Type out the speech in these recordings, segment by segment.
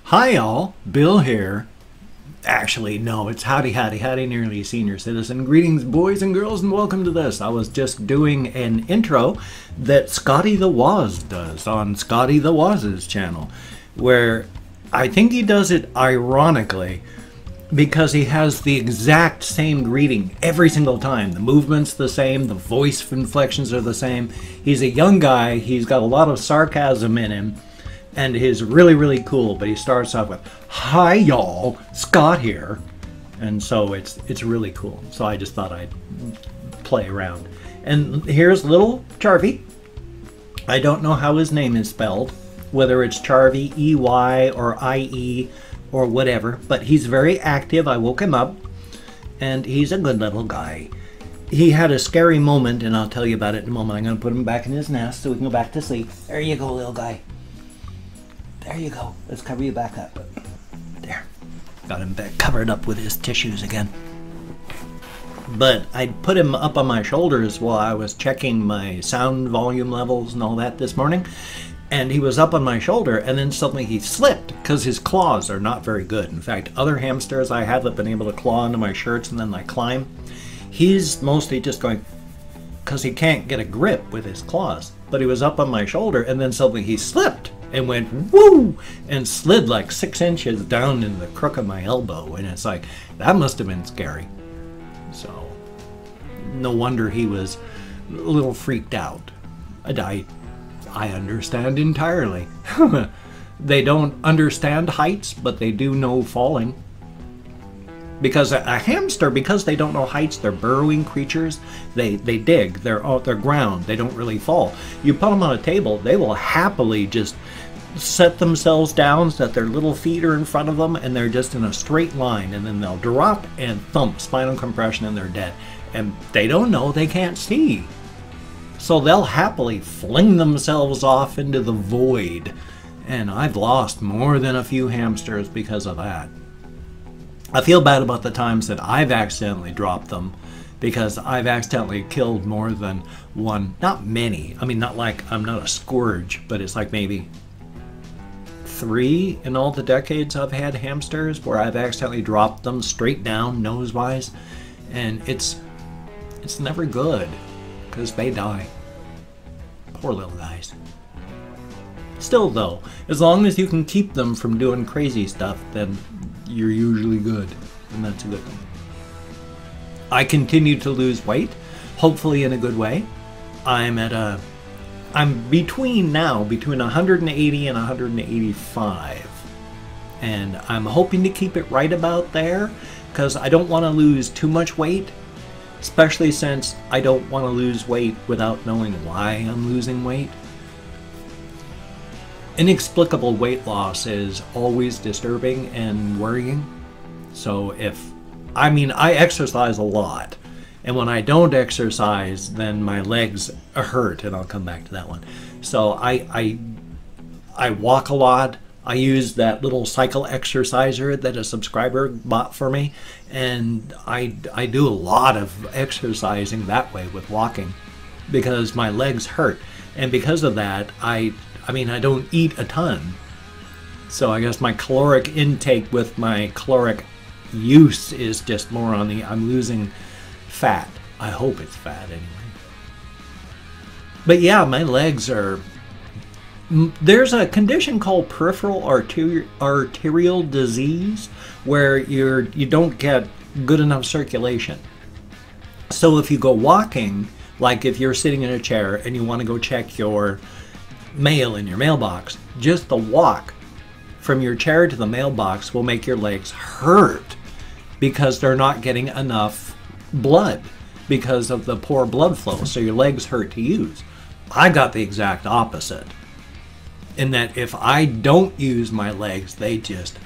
Hi y'all, Bill here. Actually, no, it's howdy, nearly senior citizen. Greetings, boys and girls, and welcome to this. I was just doing an intro that Scotty the Woz does on Scotty the Woz's channel, where I think he does it ironically because he has the exact same greeting every single time. The movement's the same, the voice inflections are the same. He's a young guy, he's got a lot of sarcasm in him, and he's really, really cool, but he starts off with, "Hi y'all, Scott here." And so it's really cool. So I just thought I'd play around. And here's little Charvy. I don't know how his name is spelled, whether it's Charvy, E-Y, or I-E, or whatever, but he's very active. I woke him up, and he's a good little guy. He had a scary moment, and I'll tell you about it in a moment. I'm going to put him back in his nest so we can go back to sleep. There you go, little guy. There you go. Let's cover you back up. There. Got him back covered up with his tissues again. But I put him up on my shoulders while I was checking my sound volume levels and all that this morning. And he was up on my shoulder, and then suddenly he slipped because his claws are not very good. In fact, other hamsters I have have been able to claw into my shirts and then like climb. He's mostly just going, because he can't get a grip with his claws. But he was up on my shoulder, and then suddenly he slipped and went woo and slid like 6 inches down in the crook of my elbow. And it's like, that must have been scary. So no wonder he was a little freaked out. I understand entirely. They don't understand heights, but they do know falling. Because a hamster, because they don't know heights, they're burrowing creatures. They dig. They're ground. They don't really fall. You put them on a table, they will happily just set themselves down so that their little feet are in front of them, and they're just in a straight line, and then they'll drop and thump, spinal compression, and they're dead. And they don't know, they can't see. So they'll happily fling themselves off into the void. And I've lost more than a few hamsters because of that. I feel bad about the times that I've accidentally dropped them, because I've accidentally killed more than one. Not many. I mean, not like I'm not a scourge, but it's like maybe 3 in all the decades I've had hamsters where I've accidentally dropped them straight down, nose-wise. And it's never good, because they die. Poor little guys. Still though, as long as you can keep them from doing crazy stuff, then you're usually good, and that's a good thing. I continue to lose weight, hopefully in a good way. I'm between 180 and 185, and I'm hoping to keep it right about there, because I don't want to lose too much weight, especially since I don't want to lose weight without knowing why I'm losing weight. Inexplicable weight loss is always disturbing and worrying. So I exercise a lot, and when I don't exercise, then my legs hurt, and I'll come back to that one. So I walk a lot. I use that little cycle exerciser that a subscriber bought for me, and I do a lot of exercising that way with walking because my legs hurt, and because of that I don't eat a ton. So I guess my caloric intake with my caloric use is just more on I'm losing fat. I hope it's fat anyway. But yeah, my legs are... There's a condition called peripheral arterial disease where you don't get good enough circulation. So if you go walking, like if you're sitting in a chair and you want to go check your mail in your mailbox, just the walk from your chair to the mailbox will make your legs hurt because they're not getting enough blood because of the poor blood flow, so your legs hurt to use. I got the exact opposite, in that if I don't use my legs, they just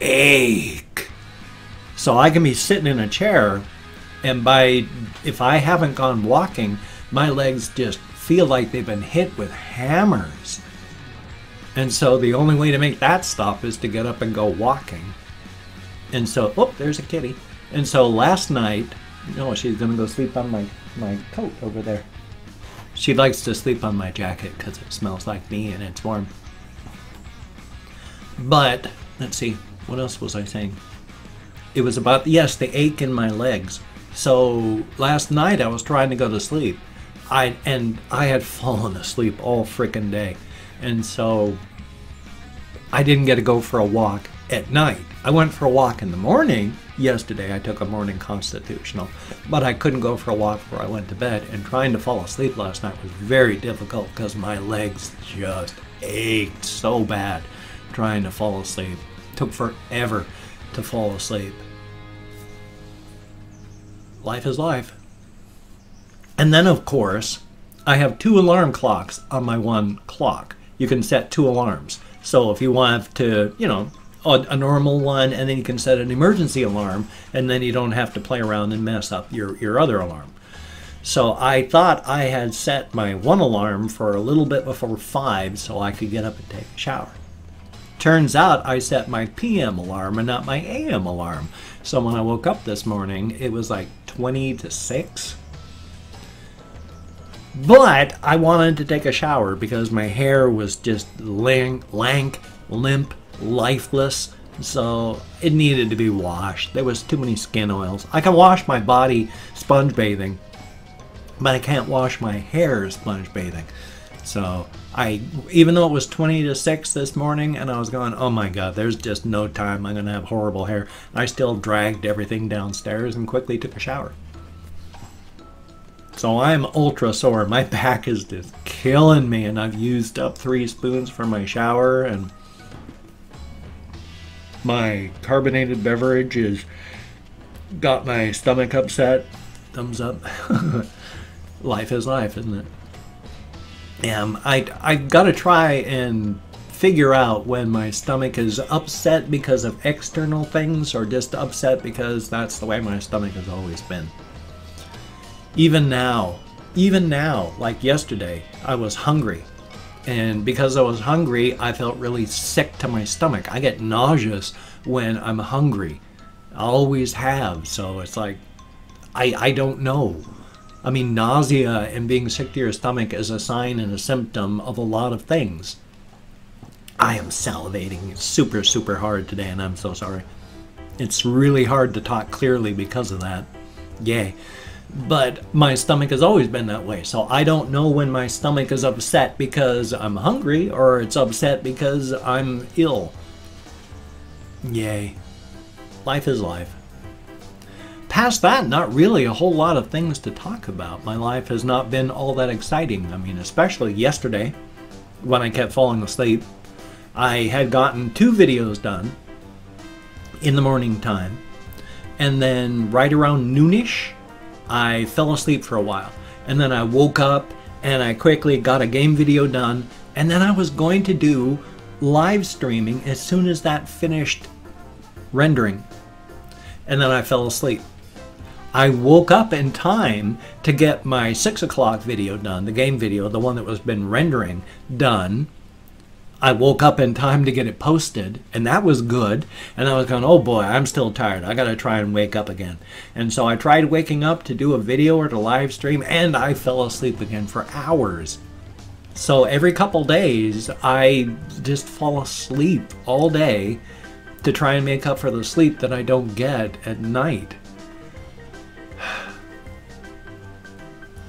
ache. So I can be sitting in a chair, and if I haven't gone walking, my legs just feel like they've been hit with hammers. And so the only way to make that stop is to get up and go walking. And so, oh, there's a kitty. And so last night, she's gonna go sleep on my coat over there. She likes to sleep on my jacket because it smells like me and it's warm. But let's see, what else was I saying? It was about, yes, the ache in my legs. So last night I was trying to go to sleep. I had fallen asleep all frickin' day. And so I didn't get to go for a walk at night. I went for a walk in the morning. Yesterday I took a morning constitutional, but I couldn't go for a walk before I went to bed, and trying to fall asleep last night was very difficult because my legs just ached so bad trying to fall asleep. It took forever to fall asleep. Life is life. And then, of course, I have 2 alarm clocks on my one clock. You can set 2 alarms. So if you want to, you know, a normal one, and then you can set an emergency alarm, and then you don't have to play around and mess up your other alarm. So I thought I had set my one alarm for a little bit before 5 so I could get up and take a shower. Turns out I set my PM alarm and not my AM alarm. So when I woke up this morning, it was like 20 to 6. But I wanted to take a shower because my hair was just lank, limp, lifeless. So it needed to be washed. There was too many skin oils. I can wash my body sponge bathing, but I can't wash my hair sponge bathing. So even though it was 20 to 6 this morning and I was going, oh my God, there's just no time, I'm going to have horrible hair, I still dragged everything downstairs and quickly took a shower. So I'm ultra sore. My back is just killing me, and I've used up 3 spoons for my shower, and my carbonated beverage has got my stomach upset. Thumbs up. Life is life, isn't it? I've got to try and figure out when my stomach is upset because of external things or just upset because that's the way my stomach has always been. Even now, like yesterday, I was hungry. And because I was hungry, I felt really sick to my stomach. I get nauseous when I'm hungry. I always have. So it's like, I don't know. I mean, nausea and being sick to your stomach is a sign and a symptom of a lot of things. I am salivating super, super hard today, and I'm so sorry. It's really hard to talk clearly because of that. Yay. But my stomach has always been that way, so I don't know when my stomach is upset because I'm hungry or it's upset because I'm ill. Yay. Life is life. Past that, not really a whole lot of things to talk about. My life has not been all that exciting. I mean, especially yesterday when I kept falling asleep. I had gotten 2 videos done in the morning time, and then right around noonish, I fell asleep for a while, and then I woke up and I quickly got a game video done, and then I was going to do live streaming as soon as that finished rendering, and then I fell asleep. I woke up in time to get my 6 o'clock video done, the game video, the one that was been rendering, done. I woke up in time to get it posted, and that was good. And I was going, oh boy, I'm still tired. I got to try and wake up again. And so I tried waking up to do a video or to live stream, and I fell asleep again for hours. So every couple days, I just fall asleep all day to try and make up for the sleep that I don't get at night.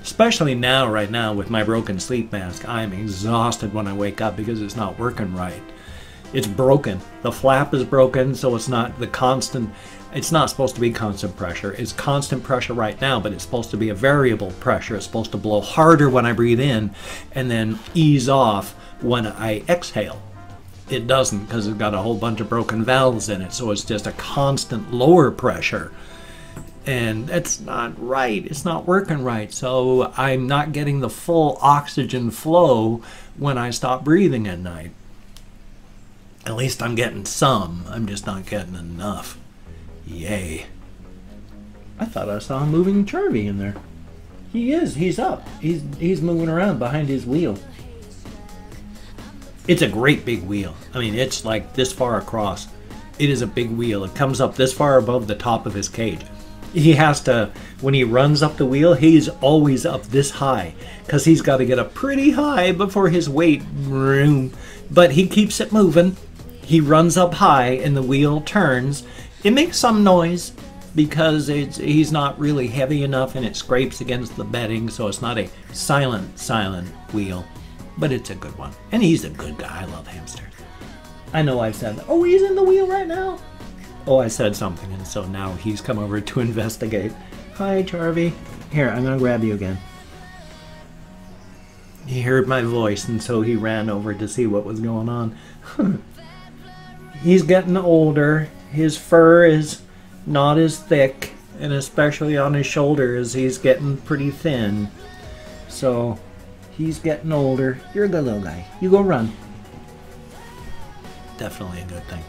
Especially now, right now, with my broken sleep mask, I'm exhausted when I wake up because it's not working right. It's broken. The flap is broken, so it's not the constant, it's not supposed to be constant pressure. It's constant pressure right now, but it's supposed to be a variable pressure. It's supposed to blow harder when I breathe in and then ease off when I exhale. It doesn't, because it's got a whole bunch of broken valves in it, so it's just a constant lower pressure. And that's not right. It's not working right. So I'm not getting the full oxygen flow when I stop breathing at night. At least I'm getting some. I'm just not getting enough. Yay. I thought I saw a moving Charlie in there. He is. He's up. He's moving around behind his wheel. It's a great big wheel. I mean, it's like this far across. It is a big wheel. It comes up this far above the top of his cage. He has to, when he runs up the wheel, he's always up this high because he's got to get up pretty high before his weight, but he keeps it moving. he runs up high and the wheel turns. It makes some noise because he's not really heavy enough and it scrapes against the bedding, so it's not a silent wheel, but it's a good one. And he's a good guy. I love hamsters. I know I said, oh, he's in the wheel right now. Oh, I said something, and so now he's come over to investigate. Hi, Charvy. Here, I'm going to grab you again. He heard my voice, and so he ran over to see what was going on. He's getting older. His fur is not as thick, and especially on his shoulders, he's getting pretty thin. So, he's getting older. You're a good little guy. You go run. Definitely a good thing.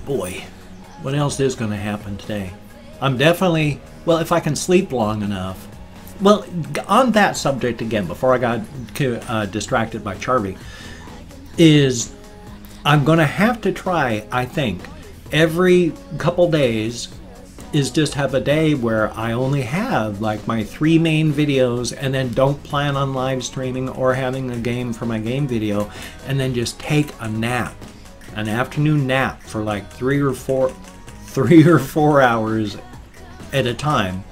Boy, what else is going to happen today? I'm definitely, well, if I can sleep long enough. Well, on that subject again, before I got distracted by Charvy, is I'm going to have to try, I think, every couple days is just have a day where I only have like my 3 main videos and then don't plan on live streaming or having a game for my game video, and then just take a nap, an afternoon nap for like 3 or 4 hours at a time,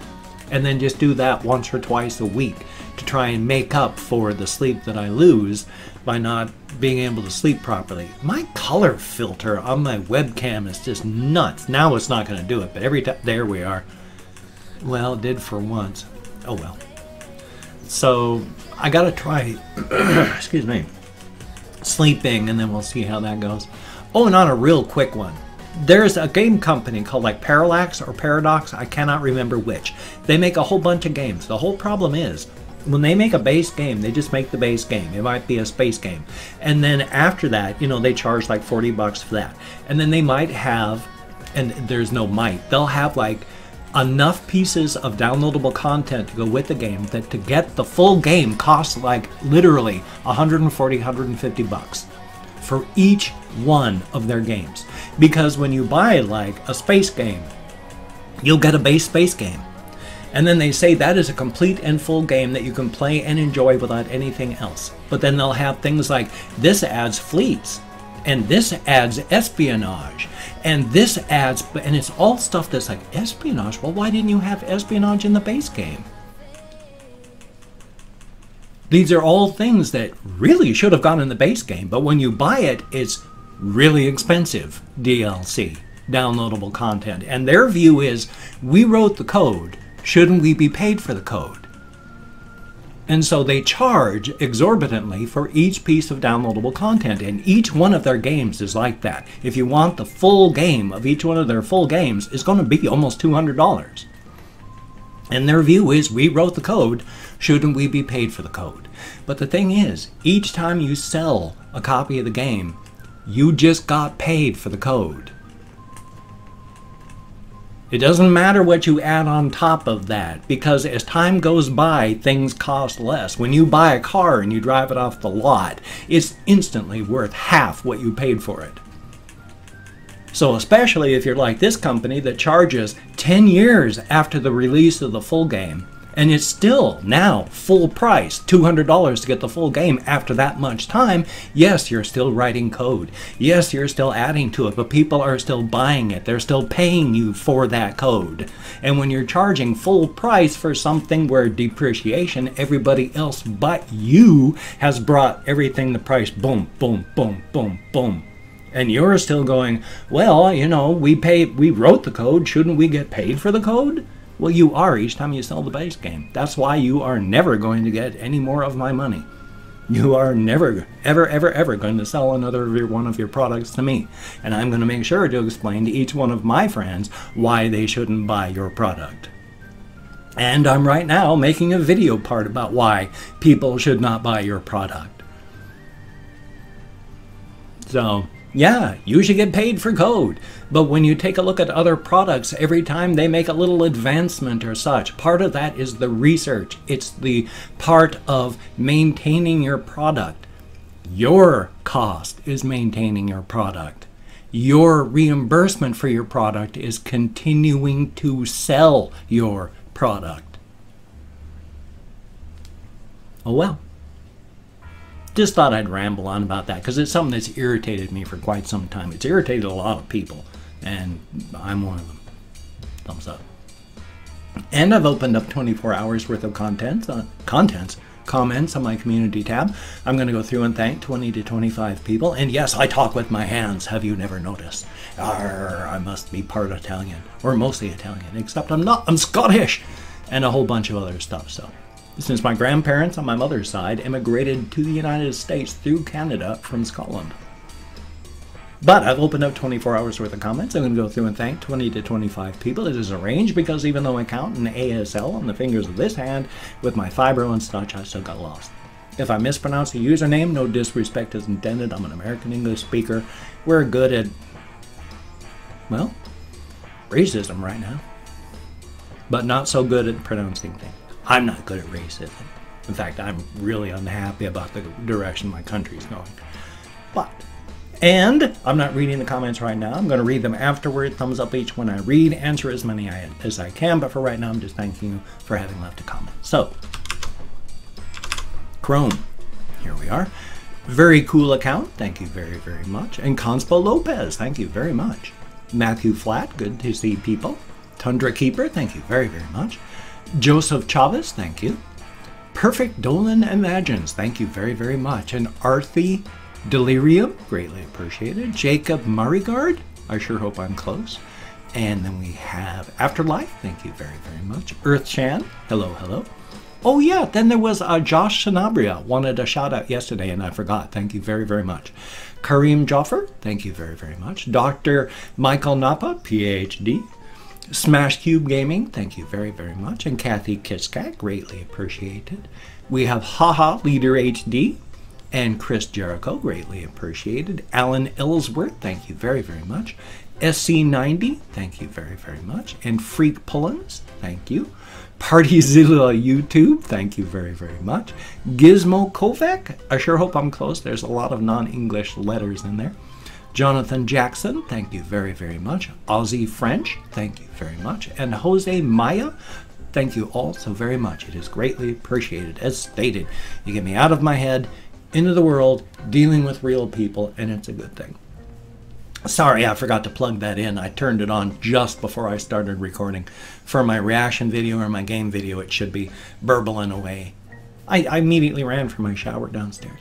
and then just do that once or twice a week to try and make up for the sleep that I lose by not being able to sleep properly. My color filter on my webcam is just nuts. Now it's not going to do it, but every time, there we are. Well, it did for once. Oh well. So I got to try, excuse me, sleeping, and then we'll see how that goes. Oh, and on a real quick one. There's a game company called like Parallax or Paradox, I cannot remember which. They make a whole bunch of games. The whole problem is, when they make a base game, they just make the base game. It might be a space game. And then after that, you know, they charge like $40 for that. And then they might have, and there's no might, they'll have like enough pieces of downloadable content to go with the game that to get the full game costs like literally 140, 150 bucks for each one of their games. Because when you buy like a space game, you'll get a base space game. And then they say that is a complete and full game that you can play and enjoy without anything else. But then they'll have things like, this adds fleets, and this adds espionage, and this adds, and it's all stuff that's like, espionage? Well, why didn't you have espionage in the base game? These are all things that really should have gone in the base game, but when you buy it, it's really expensive DLC, downloadable content. And their view is, we wrote the code, shouldn't we be paid for the code? And so they charge exorbitantly for each piece of downloadable content, and each one of their games is like that. If you want the full game of each one of their full games, it's going to be almost $200. And their view is, we wrote the code, shouldn't we be paid for the code? But the thing is, each time you sell a copy of the game, you just got paid for the code. It doesn't matter what you add on top of that, because as time goes by, things cost less. When you buy a car and you drive it off the lot, it's instantly worth half what you paid for it. So especially if you're like this company that charges 10 years after the release of the full game, and it's still now full price, $200 to get the full game after that much time. Yes, you're still writing code. Yes, you're still adding to it, but people are still buying it. They're still paying you for that code. And when you're charging full price for something where depreciation, everybody else but you has brought everything the price, boom, boom, boom, boom, boom. And you're still going, well, you know, we wrote the code. Shouldn't we get paid for the code? Well, you are each time you sell the base game. That's why you are never going to get any more of my money. You are never, ever, ever, ever going to sell another one of your products to me. And I'm going to make sure to explain to each one of my friends why they shouldn't buy your product. And I'm right now making a video part about why people should not buy your product. So, yeah, you should get paid for code. But when you take a look at other products, every time they make a little advancement or such, part of that is the research. It's the part of maintaining your product. Your cost is maintaining your product. Your reimbursement for your product is continuing to sell your product. Oh well. just thought I'd ramble on about that because it's something that's irritated me for quite some time. It's irritated a lot of people, and I'm one of them. Thumbs up. And I've opened up 24 hours worth of comments on my community tab. I'm going to go through and thank 20 to 25 people. And yes, I talk with my hands. Have you never noticed? Arr, I must be part Italian, or mostly Italian, except I'm not. I'm Scottish, and a whole bunch of other stuff. So, since my grandparents on my mother's side immigrated to the United States through Canada from Scotland. But I've opened up 24 hours worth of comments. I'm going to go through and thank 20 to 25 people. It is arranged because even though I count in ASL on the fingers of this hand, with my fibro and such, I still got lost. If I mispronounce a username, no disrespect is intended. I'm an American English speaker. We're good at, well, racism right now. But not so good at pronouncing things. I'm not good at racism. In fact, I'm really unhappy about the direction my country's going. And I'm not reading the comments right now. I'm going to read them afterward. Thumbs up each when I read. Answer as many as I can. But for right now, I'm just thanking you for having left a comment. So, Chrome. Here we are. Very cool account. Thank you very, very much. And Conspo Lopez. Thank you very much. Matthew Flat. Good to see people. Tundra Keeper. Thank you very, very much. Joseph Chavez. Thank you. Perfect Dolan Imagines. Thank you very, very much. And Arthi Delirium, greatly appreciated. Jacob Murraygard, I sure hope I'm close. And then we have Afterlife, thank you very, very much. Earth Chan, hello, hello. Oh yeah, then there was Josh Sanabria, wanted a shout out yesterday and I forgot, thank you very, very much. Kareem Joffer, thank you very, very much. Dr. Michael Napa, PhD. Smash Cube Gaming, thank you very, very much. And Kathy Kiskat, greatly appreciated. We have Haha Leader HD. And Chris Jericho, greatly appreciated. Alan Ellsworth, thank you very, very much. SC90, thank you very, very much. And Freak Pullins, thank you. Partyzilla YouTube, thank you very, very much. Gizmo Kovac, I sure hope I'm close. There's a lot of non-English letters in there. Jonathan Jackson, thank you very, very much. Aussie French, thank you very much. And Jose Maya, thank you all so very much. It is greatly appreciated. As stated, you get me out of my head, into the world, dealing with real people, and it's a good thing. Sorry, I forgot to plug that in. I turned it on just before I started recording. For my reaction video or my game video, it should be burbling away. I immediately ran for my shower downstairs.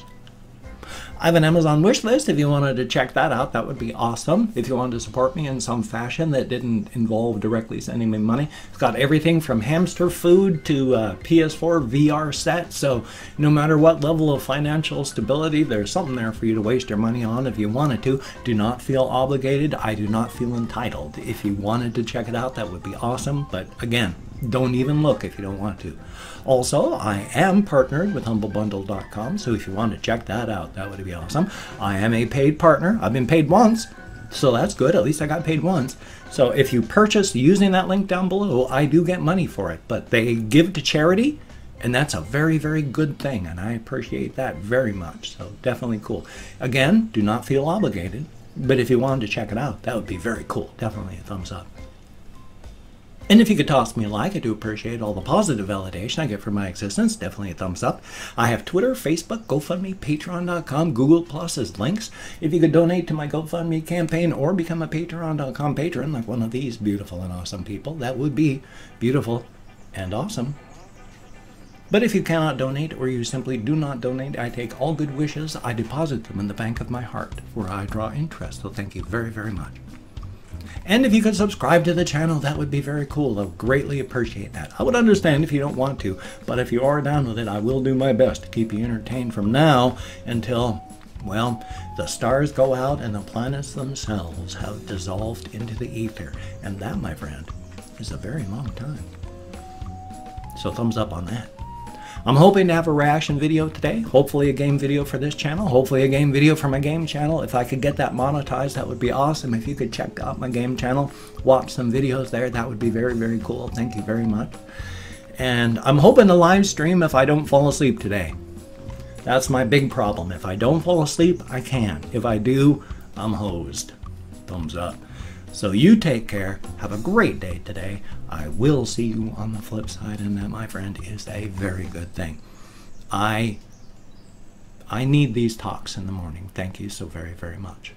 I have an Amazon wish list. If you wanted to check that out, that would be awesome. If you wanted to support me in some fashion that didn't involve directly sending me money, it's got everything from hamster food to PS4 VR set. So no matter what level of financial stability, there's something there for you to waste your money on if you wanted to. Do not feel obligated. I do not feel entitled. If you wanted to check it out, that would be awesome. But again, don't even look if you don't want to. Also, I am partnered with HumbleBundle.com, so if you want to check that out, that would be awesome. I am a paid partner. I've been paid once, so that's good. At least I got paid once. So if you purchase using that link down below, I do get money for it, but they give to charity, and that's a very, very good thing, and I appreciate that very much. So definitely cool. Again, do not feel obligated, but if you wanted to check it out, that would be very cool. Definitely a thumbs up. And if you could toss me a like, I do appreciate all the positive validation I get for my existence. Definitely a thumbs up. I have Twitter, Facebook, GoFundMe, Patreon.com, Google Plus as links. If you could donate to my GoFundMe campaign or become a Patreon.com patron like one of these beautiful and awesome people, that would be beautiful and awesome. But if you cannot donate or you simply do not donate, I take all good wishes, I deposit them in the bank of my heart where I draw interest. So thank you very, very much. And if you could subscribe to the channel, that would be very cool. I would greatly appreciate that. I would understand if you don't want to, but if you are down with it, I will do my best to keep you entertained from now until, well, the stars go out and the planets themselves have dissolved into the ether. And that, my friend, is a very long time. So thumbs up on that. I'm hoping to have a reaction video today, hopefully a game video for this channel, hopefully a game video for my game channel. If I could get that monetized, that would be awesome. If you could check out my game channel, watch some videos there, that would be very, very cool. Thank you very much. And I'm hoping to live stream if I don't fall asleep today. That's my big problem. If I don't fall asleep, I can. If I do, I'm hosed. Thumbs up. So you take care. Have a great day today. I will see you on the flip side, and that, my friend, is a very good thing. I I need these talks in the morning. Thank you so very, very much.